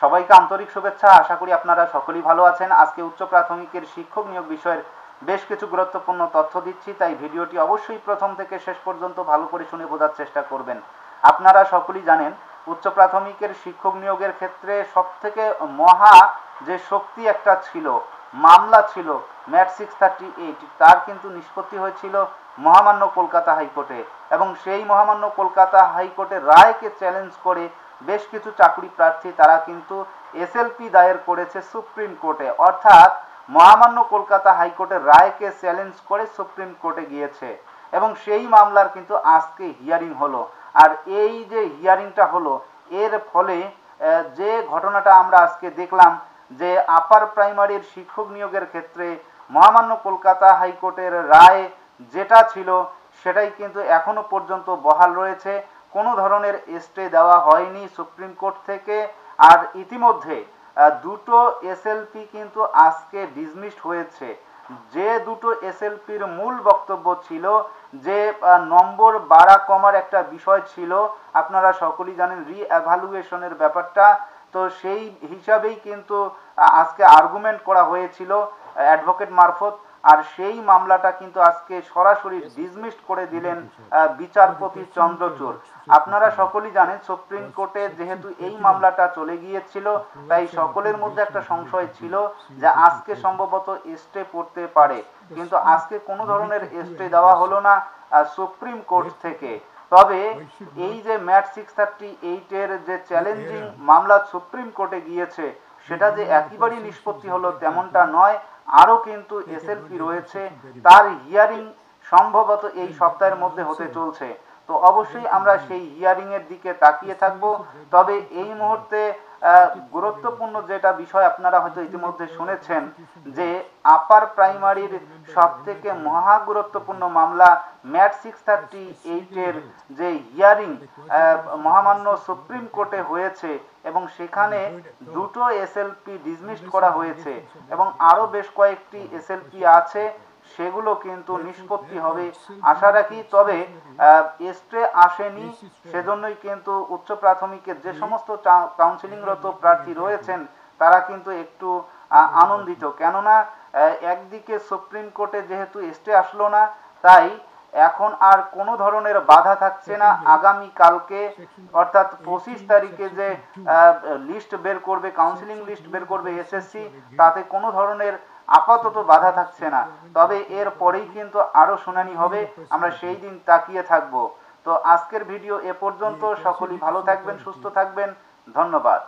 সবাইকে আন্তরিক শুভেচ্ছা। আশা করি আপনারা সকলেই ভালো আছেন। আজকে উচ্চ প্রাথমিকের শিক্ষক নিয়োগ বিষয়ের বেশ কিছু গুরুত্বপূর্ণ তথ্য দিচ্ছি, তাই ভিডিওটি অবশ্যই প্রথম থেকে শেষ পর্যন্ত ভালো করে শুনে বোঝার চেষ্টা করবেন। আপনারা সকলেই জানেন উচ্চ প্রাথমিকের শিক্ষক নিয়োগের ক্ষেত্রে সবথেকে মহা যে শক্তি একটা ছিল, মামলা ছিল ম্যাট 638, তার কিন্তু নিষ্পত্তি হয়েছিল মহামান্য কলকাতা হাইকোর্টে, এবং সেই মহামান্য কলকাতা হাইকোর্টের রায়কে চ্যালেঞ্জ করে বেশ কিছু চাকরি প্রার্থী তারা কিন্তু এসএলপি দায়ের করেছে সুপ্রিম কোর্টে, অর্থাৎ মহামান্য কলকাতা হাইকোর্টের রায়কে চ্যালেঞ্জ করে সুপ্রিম কোর্টে গিয়েছে, এবং সেই মামলার কিন্তু আজকে হিয়ারিং হলো। আর এই যে হিয়ারিংটা হলো, এর ফলে যে ঘটনাটা আমরা আজকে দেখলাম যে আপার প্রাইমারির শিক্ষক নিয়োগের ক্ষেত্রে মহামান্য কলকাতা হাইকোর্টের রায় যেটা ছিল সেটাই কিন্তু এখনো পর্যন্ত বহাল রয়েছে। কোনো ধরনের স্টে দেওয়া হয়নি সুপ্রিম কোর্ট থেকে। আর ইতিমধ্যে দুটো এসএলপি কিন্তু আজকে ডিসমিসড হয়েছে। যে দুটো এসএলপির মূল বক্তব্য ছিল যে নম্বর বাড়া কমার একটা বিষয় ছিল, আপনারা সকলেই জানেন রিএভালুয়েশনের ব্যাপারটা, তো সেই হিসাবেই কিন্তু আজকে আর্গুমেন্ট করা হয়েছিল অ্যাডভোকেট মারফত। আর সেই মামলাটা কিন্তু আজকে সরাসরি ডিসমিসড করে দিলেন বিচারপতি চন্দ্রচূড়। আপনারা সকলেই জানেন সুপ্রিম কোর্টে যেহেতু এই মামলাটা চলে গিয়েছিল, তাই সকলের মধ্যে একটা সংশয় ছিল যে আজকে সম্ভবত স্টে পড়তে পারে, কিন্তু আজকে কোনো ধরনের স্টে দেওয়া হলো না সুপ্রিম কোর্ট থেকে। তবে এই যে ম্যাট 638 এর যে চ্যালেঞ্জিং মামলা সুপ্রিম কোর্টে গিয়েছে, সেটা যে একেবারেই নিষ্পত্তি হলো তেমনটা নয়। আরও কিন্তু এসএলপি রয়েছে, তার হিয়ারিং সম্ভবত এই সপ্তাহের মধ্যে হতে চলছে। তো অবশ্যই আমরা সেই হিয়ারিং এর দিকে তাকিয়ে থাকব। তবে এই মুহূর্তে গুরুত্বপূর্ণ যেটা বিষয় আপনারা হয়তো ইতিমধ্যে শুনেছেন যে আপার প্রাইমারির সব থেকে মহা গুরুত্বপূর্ণ মামলা ম্যাট 638 এর যে হিয়ারিং মহামান্য সুপ্রিম কোর্টে হয়েছে, এবং সেখানে দুটো এসএলপি ডিসমিসড করা হয়েছে, এবং আরও বেশ কয়েকটি এসএলপি আছে, সেগুলো কিন্তু নিষ্পত্তি হবে আশা রাখি। তবে স্টে আসেনি, সেজন্যই কিন্তু উচ্চ প্রাথমিকের যে সমস্ত কাউন্সিলিংরত প্রার্থী রয়েছেন তারা কিন্তু একটু আনন্দিত, কেননা একদিকে সুপ্রিম কোর্টে যেহেতু স্টে আসলো না, তাই এখন আর কোনো ধরনের বাধা থাকছে না। আগামী কালকে অর্থাৎ 25 তারিখে যে লিস্ট বের করবে, কাউন্সিলিং লিস্ট বের করবে এসএসসি, তাতে কোনো ধরনের আপাতত বাধা থাকছে না। তবে এর পরেই কিন্তু আরও শুনানি হবে, আমরা সেই দিন তাকিয়ে থাকব। তো আজকের ভিডিও এ পর্যন্ত। সকলেই ভালো থাকবেন, সুস্থ থাকবেন, ধন্যবাদ।